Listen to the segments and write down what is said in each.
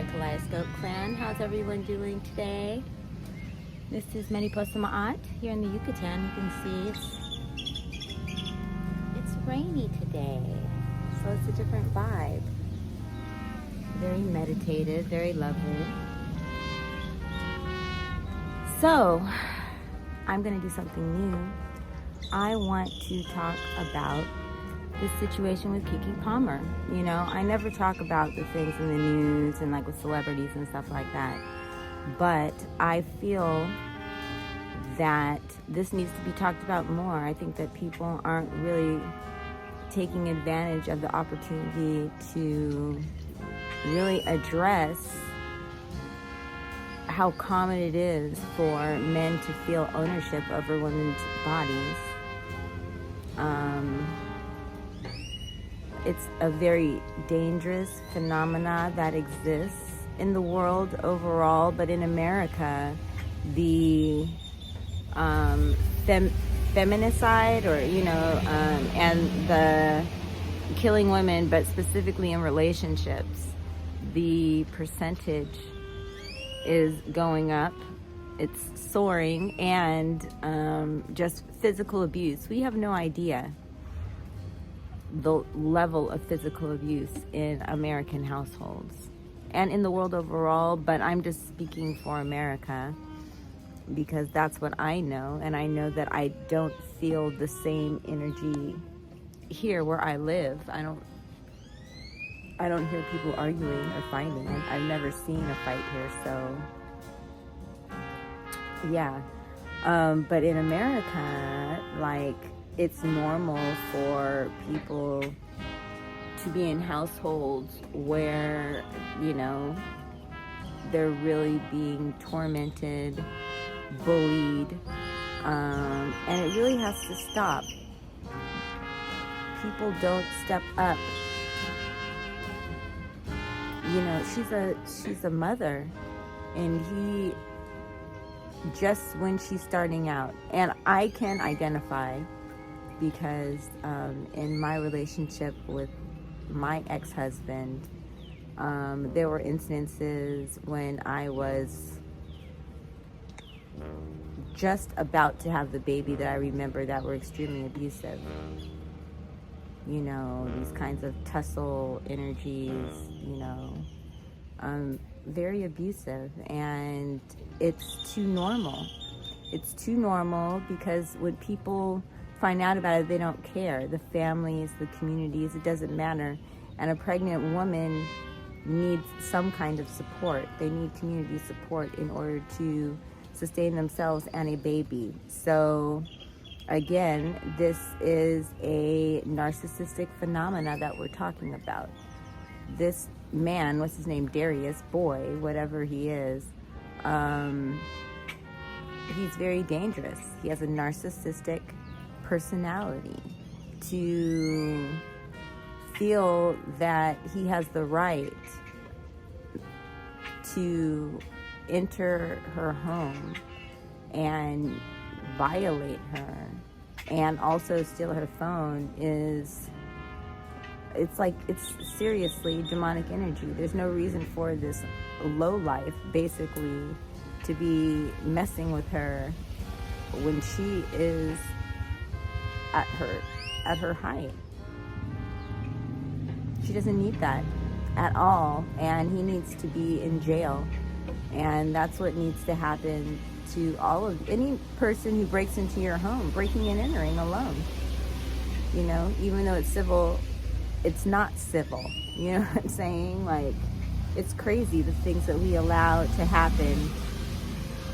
Kaleidoscope Klan. How's everyone doing today? This is Mariposa here in the Yucatan. You can see it's rainy today, so it's a different vibe. Very meditative, very lovely. So, I'm going to do something new. I want to talk about this situation with Keke Palmer. You know, I never talk about the things in the news and like with celebrities and stuff like that. But I feel that this needs to be talked about more. I think that people aren't really taking advantage of the opportunity to really address how common it is for men to feel ownership over women's bodies. It's a very dangerous phenomena that exists in the world overall, but in America, the feminicide, or and the killing women, but specifically in relationships, the percentage is going up. It's soaring, and just physical abuse. We have no idea the level of physical abuse in American households and in the world overall, but I'm just speaking for America because that's what I know, and I know that I don't feel the same energy here where I live. I don't hear people arguing or fighting. I've never seen a fight here, so yeah. But in America, like, it's normal for people to be in households where, you know, they're really being tormented, bullied, and it really has to stop. People don't step up. You know, she's a mother, and he, just when she's starting out, and I can identify because in my relationship with my ex-husband, there were instances when I was just about to have the baby that I remember that were extremely abusive. You know, these kinds of tussle energies, you know, very abusive, and it's too normal. It's too normal because when people find out about it, they don't care. The families, the communities, it doesn't matter. And a pregnant woman needs some kind of support. They need community support in order to sustain themselves and a baby. So again, this is a narcissistic phenomena that we're talking about. This man, what's his name, Darius, boy, whatever he is, he's very dangerous. He has a narcissistic personality to feel that he has the right to enter her home and violate her and also steal her phone. It's seriously demonic energy. There's no reason for this lowlife basically to be messing with her when she is at her height. She doesn't need that at all, and he needs to be in jail. And that's what needs to happen to any person who breaks into your home, breaking and entering alone. You know, even though it's civil, it's not civil. You know what I'm saying? Like, it's crazy the things that we allow to happen,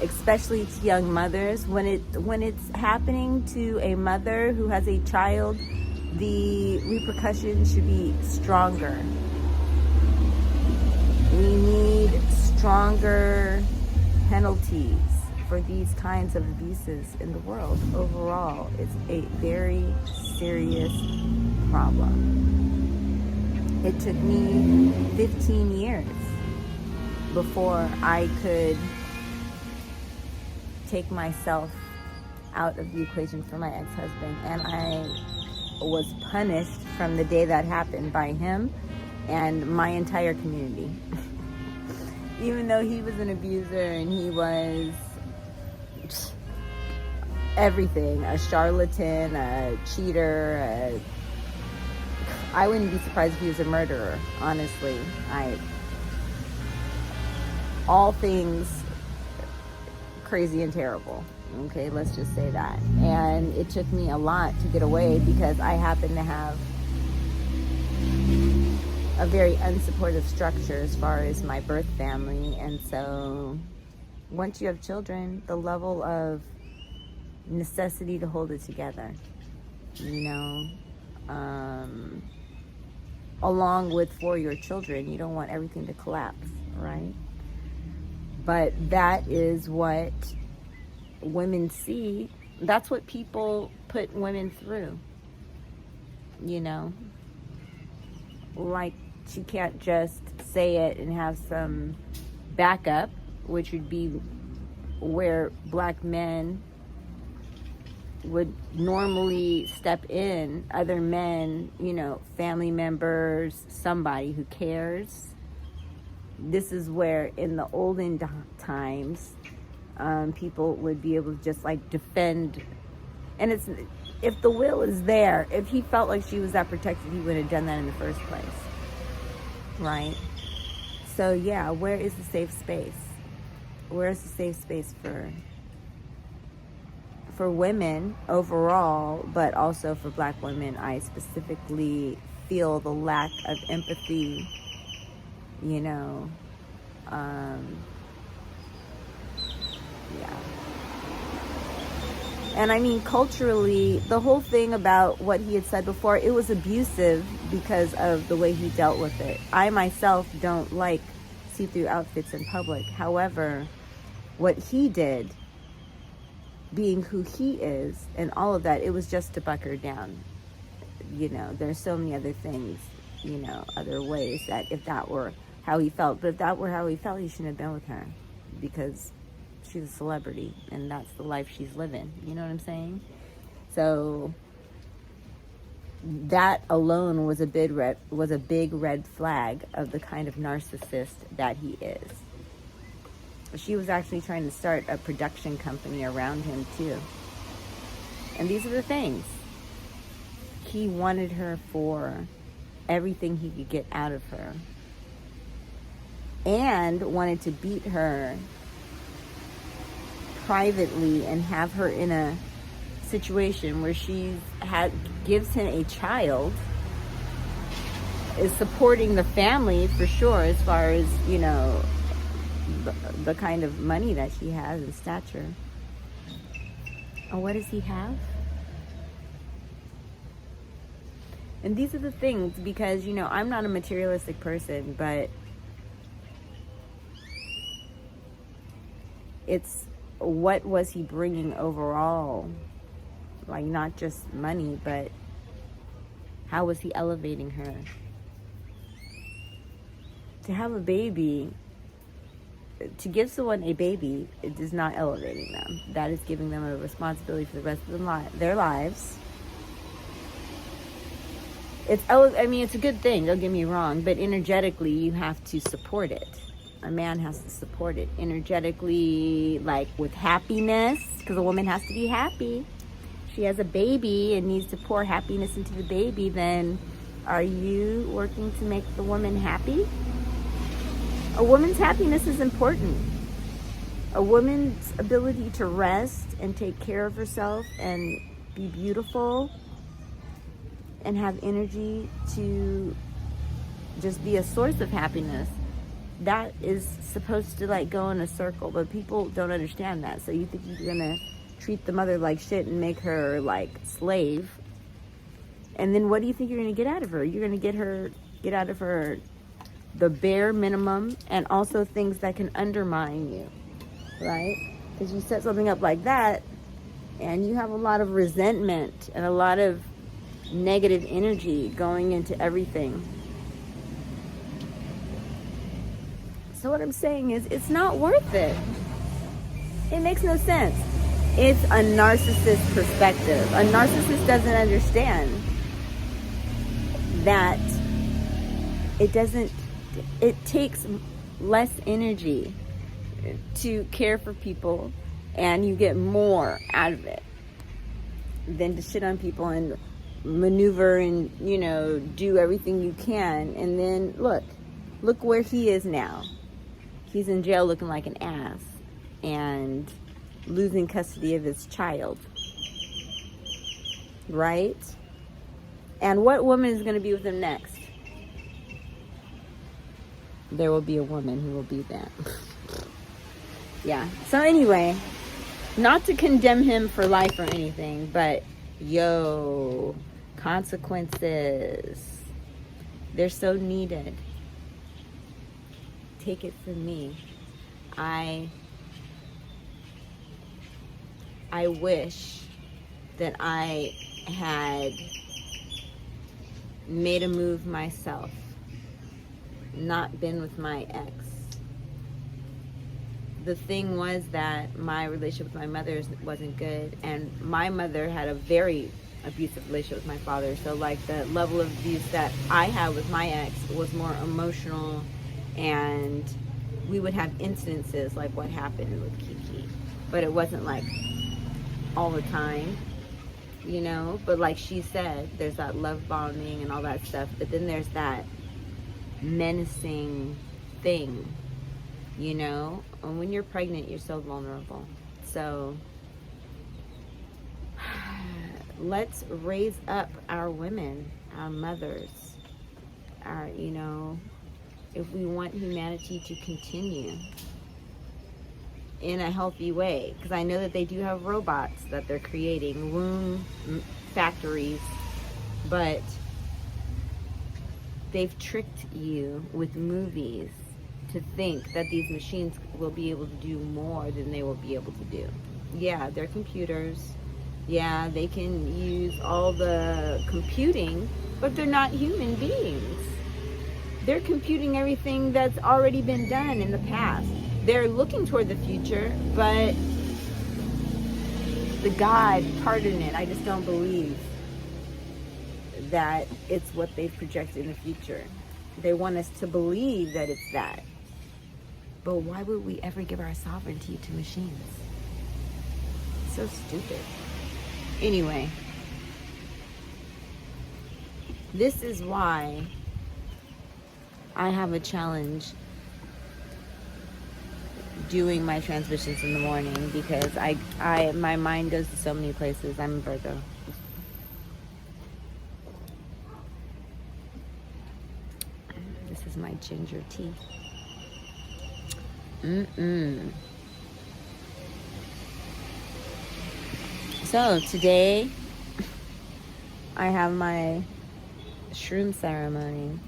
especially to young mothers. When it's happening to a mother who has a child, the repercussions should be stronger. We need stronger penalties for these kinds of abuses in the world overall. It's a very serious problem. It took me 15 years before I could take myself out of the equation for my ex-husband, and I was punished from the day that happened by him and my entire community. Even though he was an abuser and he was everything, a charlatan, a cheater, I wouldn't be surprised if he was a murderer, honestly. All things crazy and terrible. Okay, let's just say that. And it took me a lot to get away because I happen to have a very unsupportive structure as far as my birth family. And so once you have children, the level of necessity to hold it together, along with for your children, you don't want everything to collapse, right? But that is what women see. That's what people put women through, like she can't just say it and have some backup, which would be where black men would normally step in, other men, family members, somebody who cares. This is where in the olden times, people would be able to just like defend. And it's, if the will is there, if he felt like she was that protected, he would have done that in the first place, right? So yeah, where is the safe space? Where is the safe space for women overall, but also for black women? I specifically feel the lack of empathy, yeah. And I mean, culturally, the whole thing about what he had said before, it was abusive because of the way he dealt with it. I myself don't like see-through outfits in public. However, what he did, being who he is and all of that, it was just to buck her down. There's so many other things, other ways that if that were how he felt, but if that were how he felt, he shouldn't have been with her because she's a celebrity and that's the life she's living. You know what I'm saying? So that alone was a big red flag of the kind of narcissist that he is. She was actually trying to start a production company around him too. And these are the things. He wanted her for everything he could get out of her. And wanted to beat her privately and have her in a situation where she gives him a child, is supporting the family for sure as far as, the kind of money that she has and stature. Oh, what does he have? And these are the things, because, I'm not a materialistic person, but it's what was he bringing overall? Like, not just money, but how was he elevating her? To have a baby, to give someone a baby, it is not elevating them. That is giving them a responsibility for the rest of their lives. It's a good thing, don't get me wrong, but energetically you have to support it. A man has to support it energetically, like with happiness, because a woman has to be happy. She has a baby and needs to pour happiness into the baby, then are you working to make the woman happy? A woman's happiness is important. A woman's ability to rest and take care of herself and be beautiful and have energy to just be a source of happiness, that is supposed to like go in a circle, but people don't understand that. So you think you're gonna treat the mother like shit and make her like slave, and then what do you think you're gonna get out of her? You're gonna get out of her the bare minimum, and also things that can undermine you, right? Because you set something up like that and you have a lot of resentment and a lot of negative energy going into everything. So what I'm saying is, it's not worth it. It makes no sense. It's a narcissist perspective. A narcissist doesn't understand that it takes less energy to care for people, and you get more out of it than to shit on people and maneuver and, you know, do everything you can. And then look where he is now. He's in jail looking like an ass and losing custody of his child, right? And what woman is going to be with him next? There will be a woman who will be that. Yeah. So anyway, not to condemn him for life or anything, but consequences, they're so needed. Take it from me. I wish that I had made a move myself, not been with my ex. The thing was that my relationship with my mother wasn't good, and my mother had a very abusive relationship with my father. So like the level of abuse that I had with my ex was more emotional, and we would have incidences like what happened with Keke, but it wasn't like all the time, you know. But like she said, there's that love bombing and all that stuff, but then there's that menacing thing, you know. And when you're pregnant, you're so vulnerable. So let's raise up our women, our mothers, our, you know, if we want humanity to continue in a healthy way. Because I know that they do have robots that they're creating, womb factories, but they've tricked you with movies to think that these machines will be able to do more than they will be able to do. Yeah, they're computers. Yeah, they can use all the computing, but they're not human beings. They're computing everything that's already been done in the past. They're looking toward the future, but the God part in it, I just don't believe that it's what they've projected in the future. They want us to believe that it's that. But why would we ever give our sovereignty to machines? So stupid. Anyway, this is why I have a challenge doing my transmissions in the morning, because my mind goes to so many places. I'm a Virgo. This is my ginger tea. So today I have my shroom ceremony,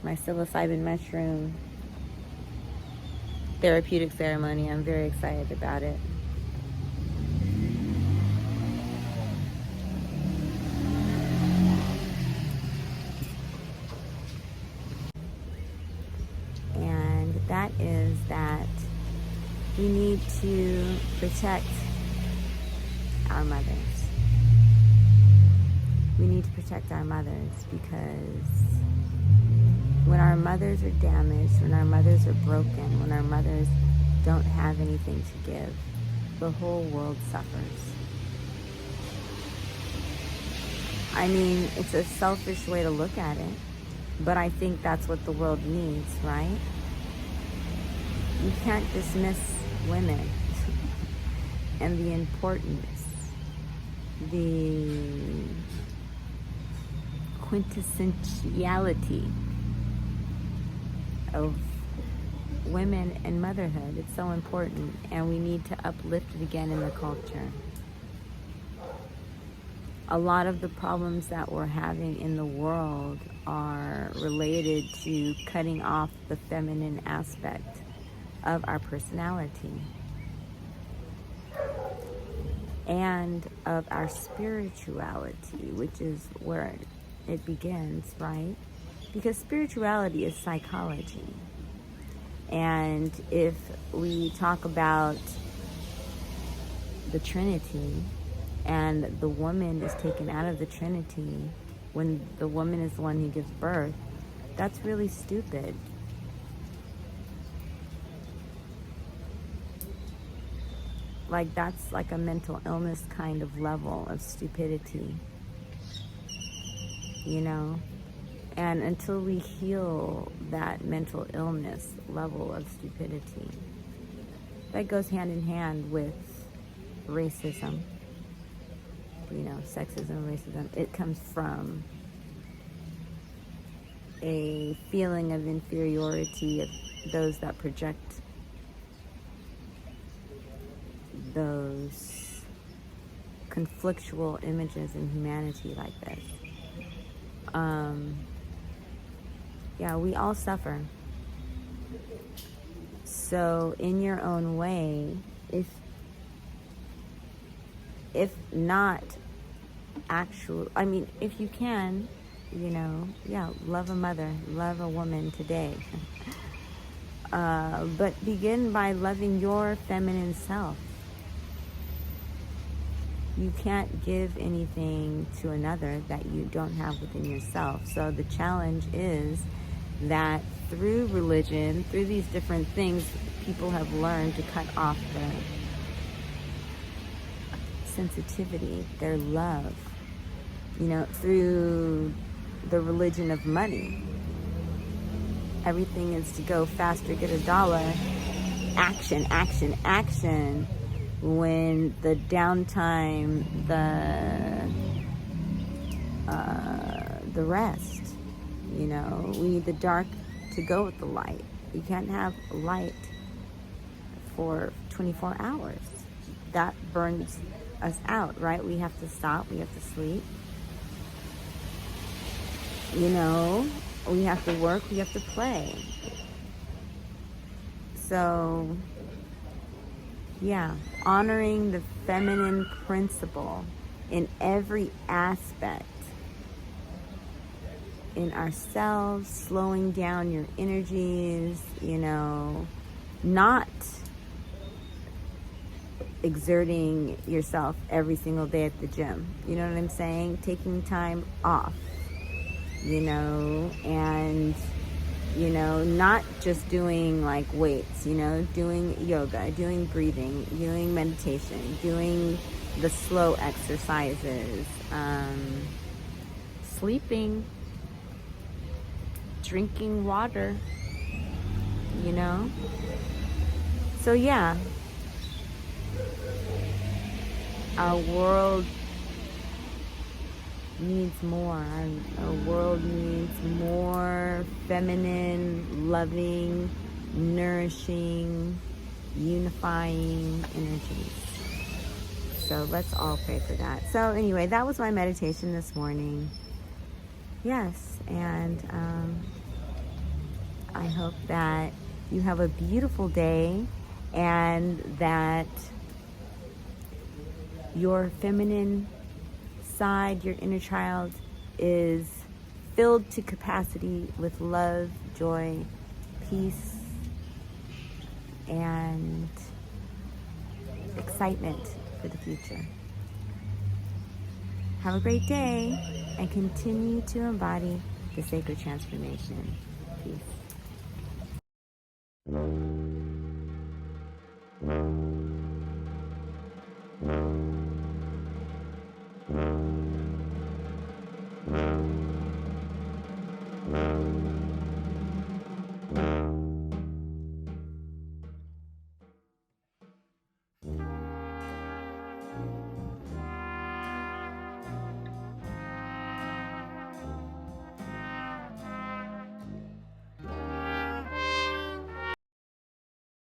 my psilocybin mushroom therapeutic ceremony. I'm very excited about it. And that is that we need to protect our mothers. We need to protect our mothers, because when our mothers are damaged, when our mothers are broken, when our mothers don't have anything to give, the whole world suffers. I mean, it's a selfish way to look at it, but I think that's what the world needs, right? You can't dismiss women and the importance, the quintessentiality of women and motherhood. It's so important, and we need to uplift it again in the culture. a lot of the problems that we're having in the world are related to cutting off the feminine aspect of our personality and of our spirituality, which is where it begins, right? Because spirituality is psychology. And if we talk about the Trinity, and the woman is taken out of the Trinity when the woman is the one who gives birth, that's really stupid. Like, that's like a mental illness kind of level of stupidity, you know? And until we heal that mental illness level of stupidity, that goes hand in hand with racism. You know, sexism, racism, it comes from a feeling of inferiority of those that project those conflictual images in humanity like this. Yeah, we all suffer. So in your own way, if not actual, I mean, if you can, you know, yeah, love a mother, love a woman today. But begin by loving your feminine self. You can't give anything to another that you don't have within yourself. So the challenge is that through religion, through these different things, people have learned to cut off the sensitivity, their love, you know, through the religion of money. Everything is to go faster, get a dollar, action, action, action. When the downtime, the rest, you know, we need the dark to go with the light. You can't have light for 24 hours. That burns us out, right? We have to stop, we have to sleep. You know, we have to work, we have to play. So, yeah, honoring the feminine principle in every aspect in ourselves, slowing down your energies, you know, not exerting yourself every single day at the gym. You know what I'm saying? Taking time off, you know, and, you know, not just doing like weights, you know, doing yoga, doing breathing, doing meditation, doing the slow exercises, sleeping, drinking water, you know. So yeah, our world needs more. Our world needs more feminine, loving, nourishing, unifying energies. So let's all pray for that. So anyway, that was my meditation this morning. Yes, and I hope that you have a beautiful day and that your feminine side, your inner child, is filled to capacity with love, joy, peace, and excitement for the future. Have a great day and continue to embody the sacred transformation. Peace.